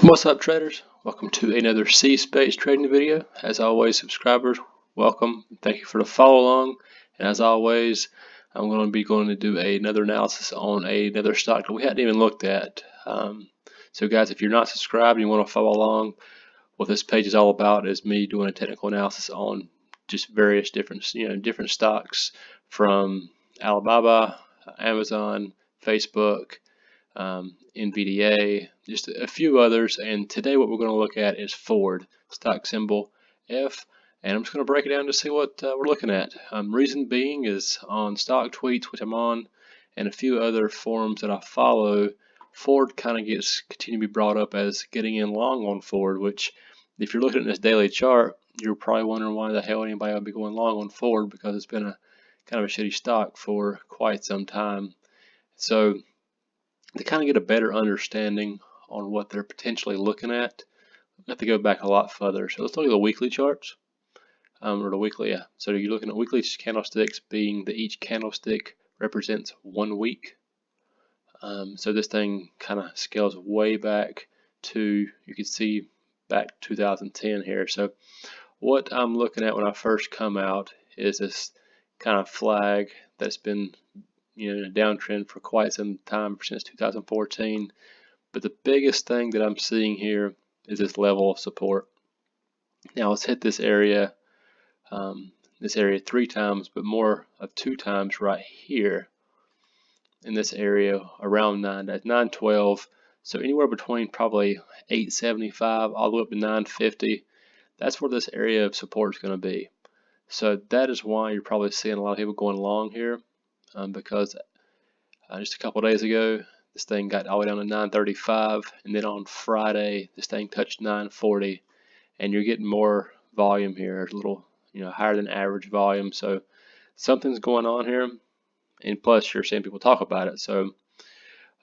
What's up, traders? Welcome to another C-Space trading video. As always, subscribers, welcome. Thank you for the follow along. And as always, I'm going to do another analysis on another stock that we hadn't even looked at. So guys, if you're not subscribed and you want to follow along, what this page is all about is me doing a technical analysis on just various different stocks from Alibaba, Amazon, Facebook, NVDA, just a few others. And today what we're going to look at is Ford, stock symbol F, and I'm just going to break it down to see what we're looking at. Reason being is on Stocktwits, which I'm on, and a few other forums that I follow, Ford kind of continue to be brought up as getting in long on Ford, which if you're looking at this daily chart, you're probably wondering why the hell anybody would be going long on Ford, because it's been a kind of a shitty stock for quite some time. So to kind of get a better understanding on what they're potentially looking at, we have to go back a lot further. So let's look at the weekly charts, or the weekly, yeah. So you're looking at weekly candlesticks, being that each candlestick represents 1 week. So this thing kind of scales way back to, you can see back 2010 here. So what I'm looking at when I first come out is this kind of flag that's been in a downtrend for quite some time, since 2014. But the biggest thing that I'm seeing here is this level of support. Now let's hit this area 3 times, but more of 2 times right here in this area around 912. So anywhere between probably 875 all the way up to 950. That's where this area of support is going to be. So that is why you're probably seeing a lot of people going long here, because just a couple days ago this thing got all the way down to 935, and then on Friday this thing touched 940, and you're getting more volume here, a little higher than average volume. So something's going on here, and plus you're seeing people talk about it. So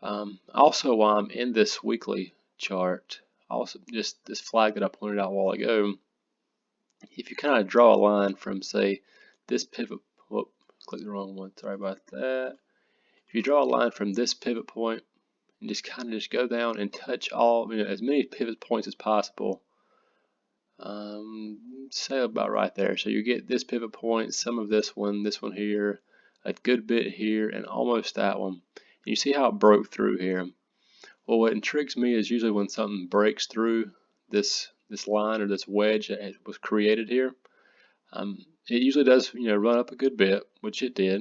also while I'm in this weekly chart, also just this flag that I pointed out a while ago, if you kind of draw a line from, say, this pivot, whoop, click the wrong one, sorry about that. If you draw a line from this pivot point and just kind of go down and touch all, as many pivot points as possible, say about right there. So you get this pivot point, some of this one here, a good bit here, and almost that one. And you see how it broke through here. Well, what intrigues me is usually when something breaks through this line or this wedge that was created here, it usually does run up a good bit, which it did.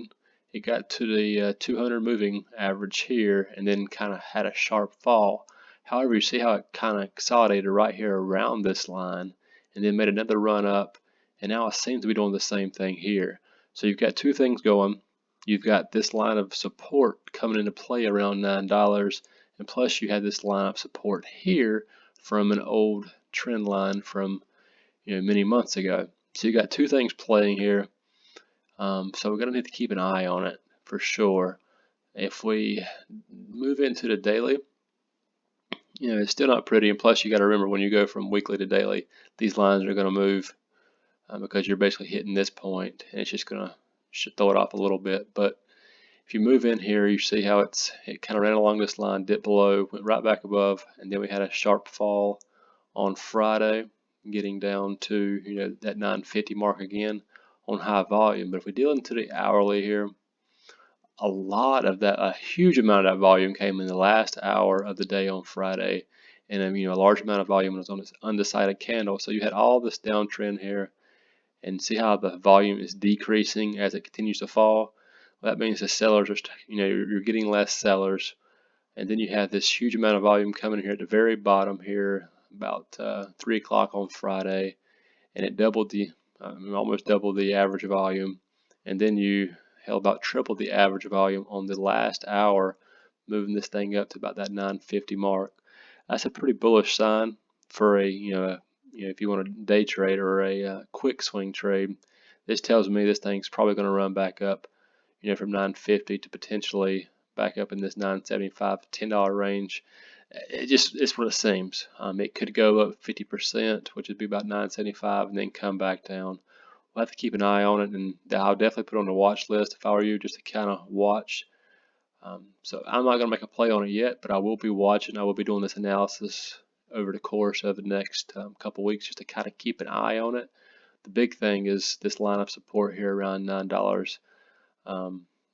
It got to the 200 moving average here, and then kind of had a sharp fall. However, you see how it kind of consolidated right here around this line, and then made another run up, and now it seems to be doing the same thing here. So you've got two things going. You've got this line of support coming into play around $9, and plus you have this line of support here from an old trend line from many months ago. So you got two things playing here. So we're going to need to keep an eye on it for sure. If we move into the daily, it's still not pretty, and plus you got to remember when you go from weekly to daily, these lines are going to move because you're basically hitting this point, and it's just going to throw it off a little bit. But if you move in here, you see how it kind of ran along this line, dipped below, went right back above, and then we had a sharp fall on Friday, getting down to that 950 mark again on high volume. But if we deal into the hourly here, a huge amount of that volume came in the last hour of the day on Friday, and a large amount of volume was on this undecided candle. So you had all this downtrend here, and see how the volume is decreasing as it continues to fall. Well, that means the sellers are, you're getting less sellers, and then you have this huge amount of volume coming here at the very bottom here, about 3 o'clock on Friday, and it doubled almost doubled the average volume, and then you held about triple the average volume on the last hour, moving this thing up to about that 950 mark. That's a pretty bullish sign for a if you want a day trade or a quick swing trade. This tells me this thing's probably going to run back up from 950 to potentially back up in this 975 $10 range. It's what it seems. It could go up 50%, which would be about 975, and then come back down. We'll have to keep an eye on it, and I'll definitely put it on the watch list if I were you, just to kind of watch. So I'm not going to make a play on it yet, but I will be watching. I will be doing this analysis over the course of the next couple weeks, just to kind of keep an eye on it. The big thing is this line of support here around $9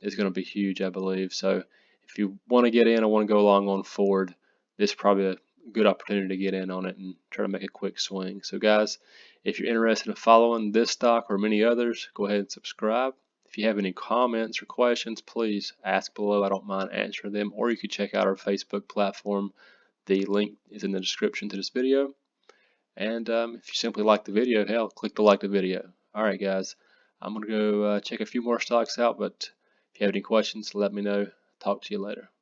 is going to be huge, I believe. So if you want to get in, I want to go long on Ford, this is probably a good opportunity to get in on it and try to make a quick swing. So guys, if you're interested in following this stock or many others, go ahead and subscribe. If you have any comments or questions, please ask below. I don't mind answering them, or you can check out our Facebook platform. The link is in the description to this video. And if you simply like the video, hell, click to like the video. Alright guys, I'm going to go check a few more stocks out, but if you have any questions, let me know. Talk to you later.